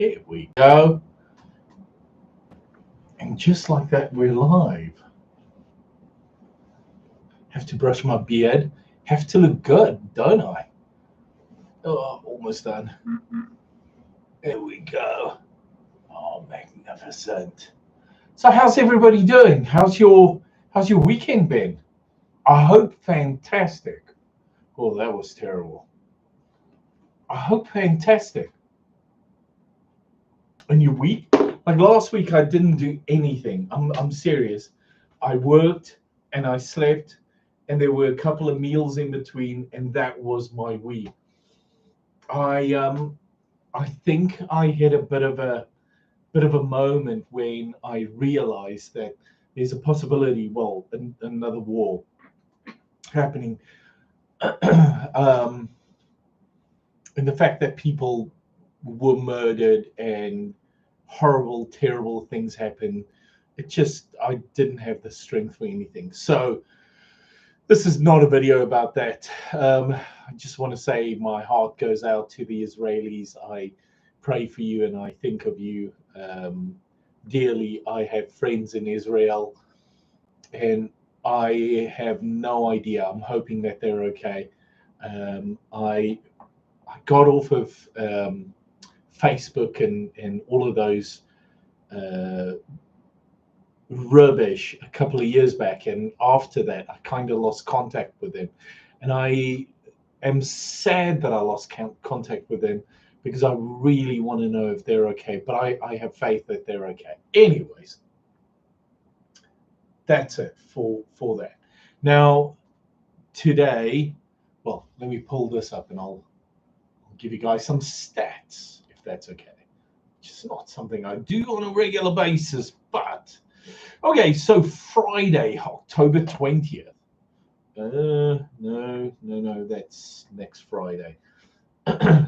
Here we go. And just like that, we're live. Have to brush my beard. Have to look good, don't I? Oh, almost done. There we go. Oh, magnificent. So how's everybody doing? How's your weekend been? I hope fantastic. Oh, that was terrible. I hope fantastic. And your week? Like last week, I didn't do anything. I'm serious. I worked and I slept, and there were a couple of meals in between, and that was my week. I think I had a bit of a moment when I realized that there's a possibility, well, another war happening, um, and the fact that people were murdered and horrible, terrible things happened. I didn't have the strength for anything. So this is not a video about that. I just want to say my heart goes out to the Israelis. I pray for you and I think of you dearly. I have friends in Israel and I have no idea. I'm hoping that they're okay. I got off of Facebook and all of those uh, rubbish a couple of years back, and after that, I kind of lost contact with them, and I am sad that I lost contact with them because I really want to know if they're okay. But I have faith that they're okay. Anyways, that's it for that. Now today, well, let me pull this up and I'll give you guys some stats if that's okay. It's not something I do on a regular basis, but okay. So Friday, October 20th. No, that's next Friday.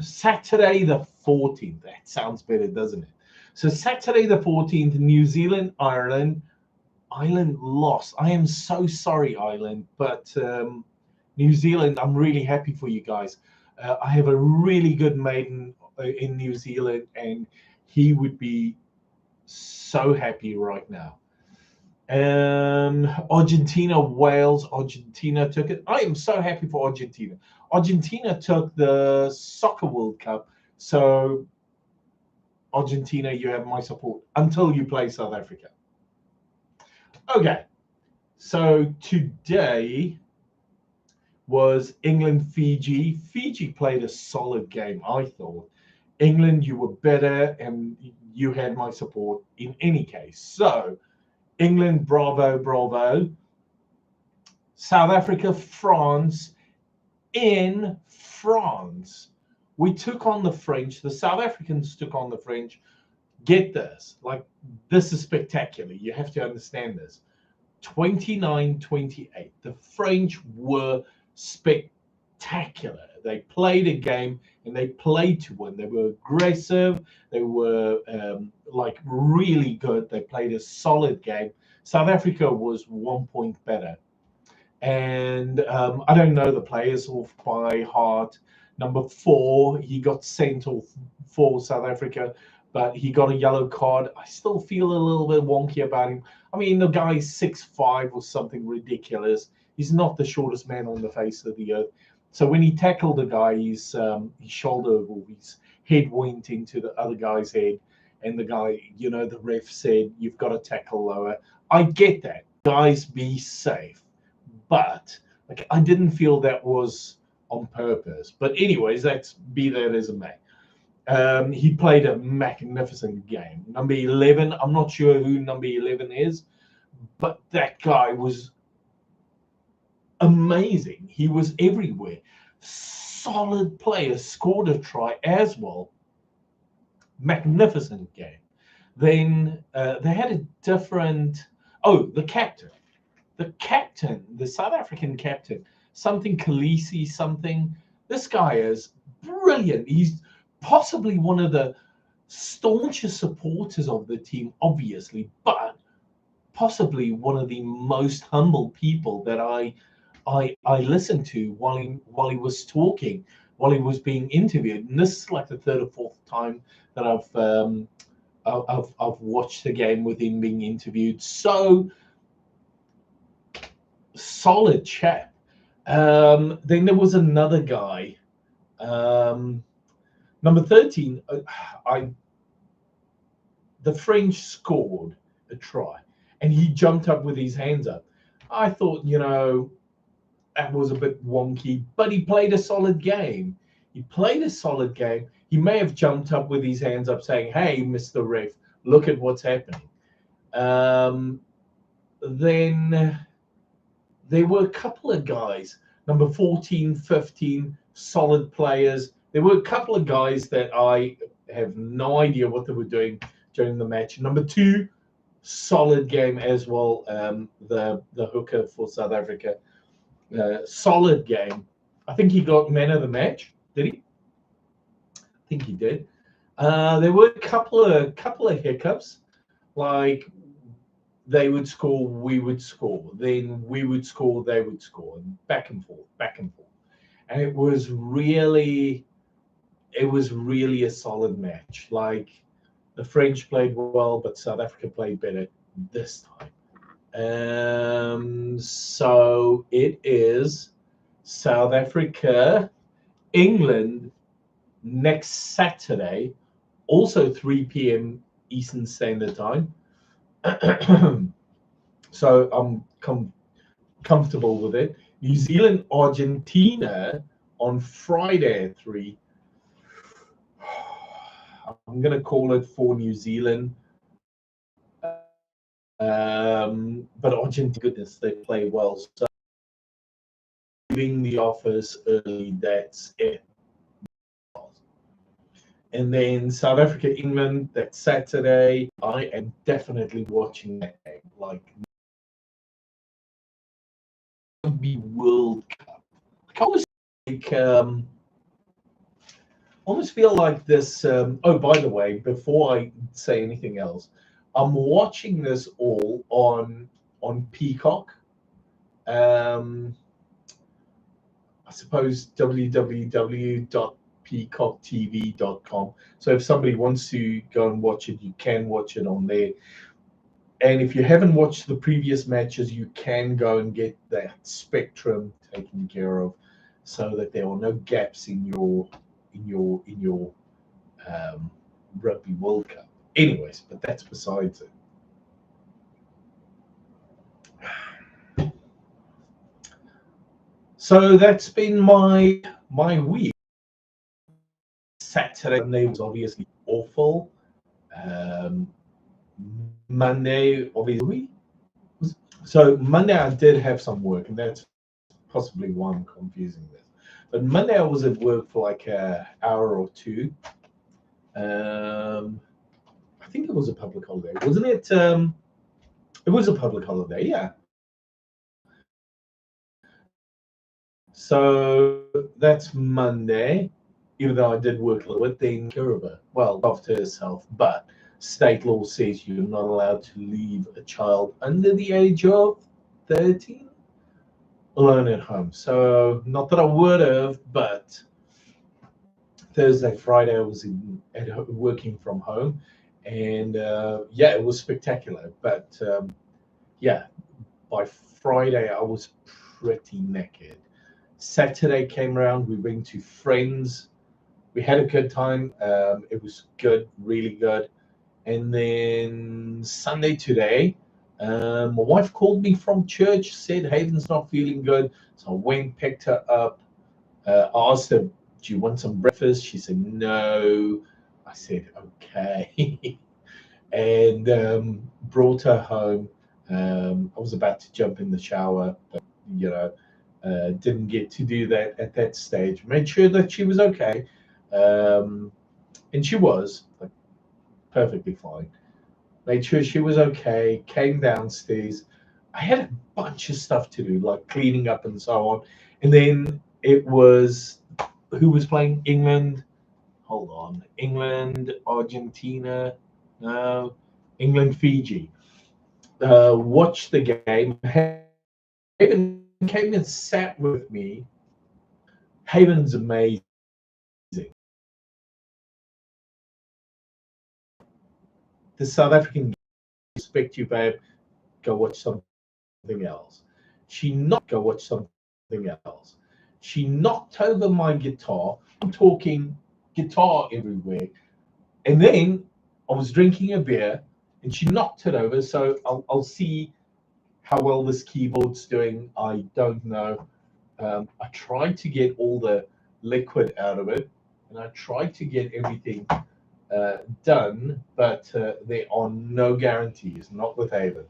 Saturday the 14th. That sounds better, doesn't it? So Saturday the 14th, New Zealand, Ireland. Ireland lost. I am so sorry, Ireland, but New Zealand, I'm really happy for you guys. I have a really good mate in New Zealand, and he would be so happy right now. Argentina, Wales. Argentina took it. I am so happy for Argentina. Argentina took the Soccer World Cup. So, Argentina, you have my support until you play South Africa. Okay. So, today was England, Fiji. Fiji played a solid game, I thought. England, you were better and you had my support in any case. So, England, bravo, bravo. South Africa, France. In France, we took on the French. The South Africans took on the French. Get this, like, this is spectacular. You have to understand this. 29-28. The French were spectacular. They played a game and they played to win. They were aggressive. They were like really good. They played a solid game. South Africa was 1 point better. And I don't know the players off by heart. Number 4, he got sent off for South Africa, but he got a yellow card. I still feel a little bit wonky about him. I mean, the guy is 6'5" or something ridiculous. He's not the shortest man on the face of the earth. So when he tackled the guy, his shoulder or his head went into the other guy's head. And the guy, the ref said, you've got to tackle lower. I get that. Guys, be safe. But like, I didn't feel that was on purpose. But anyways, that's be that as it may. He played a magnificent game. Number 11, I'm not sure who number 11 is, but that guy was amazing. He was everywhere. Solid player, scored a try as well. Magnificent game. Then they had a different. Oh, the captain. The South African captain, something Khaleesi, something. This guy is brilliant. He's possibly one of the staunchest supporters of the team, obviously, but possibly one of the most humble people that I listened to while he was talking. while he was being interviewed. And this is like the third or fourth time that I've watched the game with him being interviewed. So solid chap. Then there was another guy, number 13. The French scored a try, and he jumped up with his hands up. I thought, that was a bit wonky, but he played a solid game. He may have jumped up with his hands up saying, "Hey, Mr. Ref, look at what's happening." Then there were a couple of guys, number 14, 15, solid players. There were a couple of guys that I have no idea what they were doing during the match. Number 2, solid game as well. The hooker for South Africa, solid game. I think he got man of the match. Did he? I think he did. There were a couple of hiccups, like they would score, we would score, then we would score, they would score, and back and forth, and it was really a solid match. Like, the French played well, but South Africa played better this time. So it is South Africa, England next Saturday, also 3 p.m. Eastern Standard Time. So I'm comfortable with it. New Zealand, Argentina on Friday at 3. I'm going to call it for New Zealand. But Argentina, goodness, they play well. So leaving the office early, that's it. And then South Africa, England, that's Saturday. I am definitely watching that game. Like, be World Cup. I almost feel like this. Oh, by the way, before I say anything else, I'm watching this all on Peacock. I suppose www.peacocktv.com. So if somebody wants to go and watch it, you can watch it on there. And if you haven't watched the previous matches, you can go and get that spectrum taken care of, so that there are no gaps in your Rugby World Cup. Anyways, but that's besides it. So that's been my week. Saturday was obviously awful. Monday, obviously. So Monday I did have some work, and that's possibly why I'm confusing this. But Monday I was at work for like an hour or two. I think it was a public holiday, wasn't it? It was a public holiday, yeah. So that's Monday, even though I did work a little bit. Then Kiriba, well, after herself, but state law says you're not allowed to leave a child under the age of 13 alone at home. So not that I would have, but Thursday, Friday, I was working from home, and yeah, it was spectacular. But yeah, by Friday, I was pretty naked. Saturday came around, we went to friends. We had a good time. It was good, really good. And then Sunday today, my wife called me from church, said Haven's not feeling good. So I went, picked her up, asked her, do you want some breakfast? She said, no. I said, okay. And brought her home. I was about to jump in the shower, but, didn't get to do that at that stage. Made sure that she was okay. And she was, like, perfectly fine. Made sure she was okay, came downstairs. I had a bunch of stuff to do, like cleaning up and so on. And then it was, who was playing? England. Hold on. England, Argentina. No. England, Fiji. Watched the game. Haven came and sat with me. Haven's amazing. the South African respect you, babe. Go watch something else. She knocked. Go watch something else. She knocked over my guitar. I'm talking guitar everywhere. And then I was drinking a beer, and she knocked it over. So I'll see how well this keyboard's doing. I don't know. I tried to get all the liquid out of it, and I tried to get everything done, but there are no guarantees, not with Haven.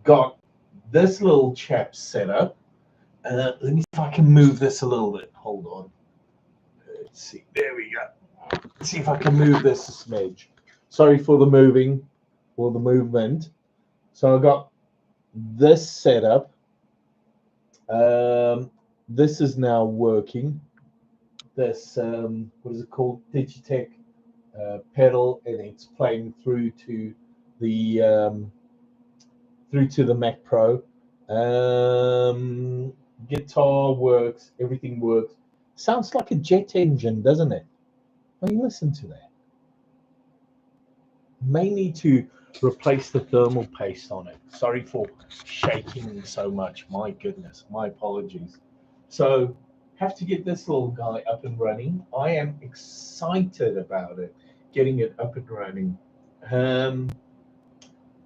Got this little chap set up. Let me see if I can move this a little bit. Hold on. Let's see. There we go. Let's see if I can move this a smidge. Sorry for the movement. So I got this set up. This is now working. This what is it called? Digitech pedal, and it's playing through to the Mac Pro. Guitar works, everything works. Sounds like a jet engine, doesn't it? I mean, listen to that. May need to replace the thermal paste on it. Sorry for shaking so much. My goodness, my apologies. So, have to get this little guy up and running. I am excited about it, getting it up and running.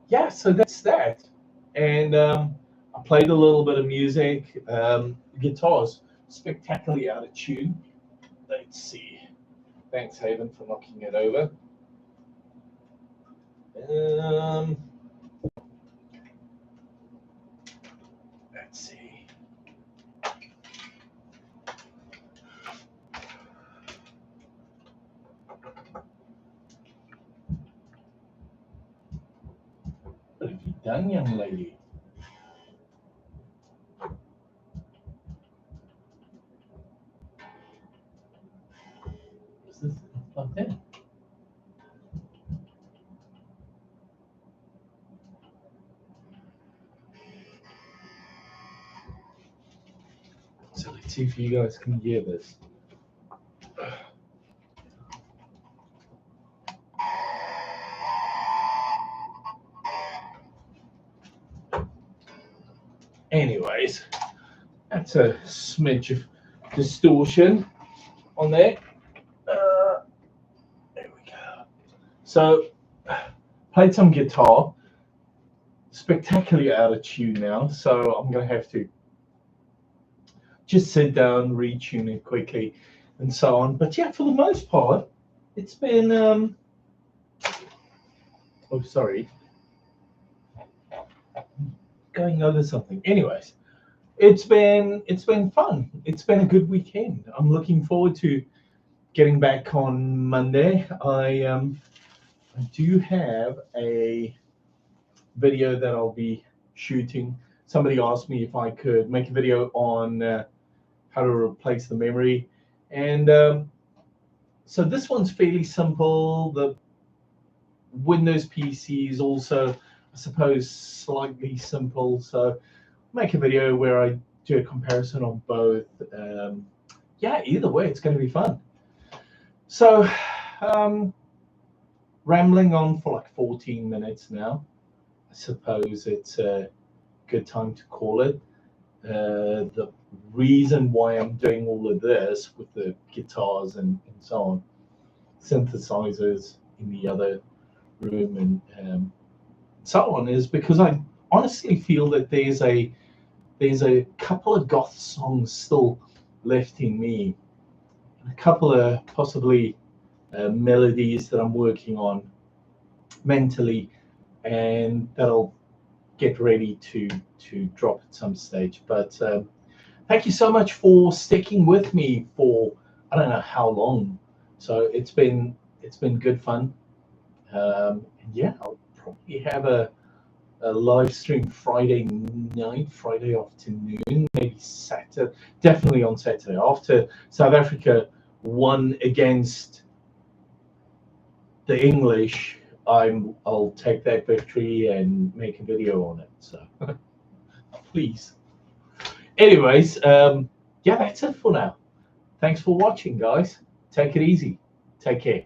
Yeah, so that's that. And I played a little bit of music. Guitar's spectacularly out of tune. Let's see. Thanks, Haven, for knocking it over. Let's see. What have you done, young lady? Is this plugged in? So let's see if you guys can hear this. Anyways, that's a smidge of distortion on there. There we go. So, played some guitar. Spectacularly out of tune now, so I'm going to have to just sit down, retune it quickly, and so on. But yeah, for the most part, it's been. Oh, sorry. Going over something. Anyways, it's been fun. It's been a good weekend. I'm looking forward to getting back on Monday. I do have a video that I'll be shooting. Somebody asked me if I could make a video on how to replace the memory, and so this one's fairly simple. The Windows PC is also, I suppose, slightly simple. So make a video where I do a comparison on both. Yeah, either way, it's going to be fun. So rambling on for like 14 minutes now. I suppose it's a good time to call it. The reason why I'm doing all of this with the guitars and so on, synthesizers in the other room and so on, is because I honestly feel that there's a couple of goth songs still left in me, and a couple of possibly melodies that I'm working on mentally, and that'll get ready to drop at some stage. But thank you so much for sticking with me for I don't know how long. So it's been good fun. Yeah, I'll probably have a live stream Friday night, Friday afternoon, maybe Saturday, definitely on Saturday after South Africa won against the English. I'll take that victory and make a video on it. So please. Anyways, yeah, that's it for now. Thanks for watching, guys. Take it easy. Take care.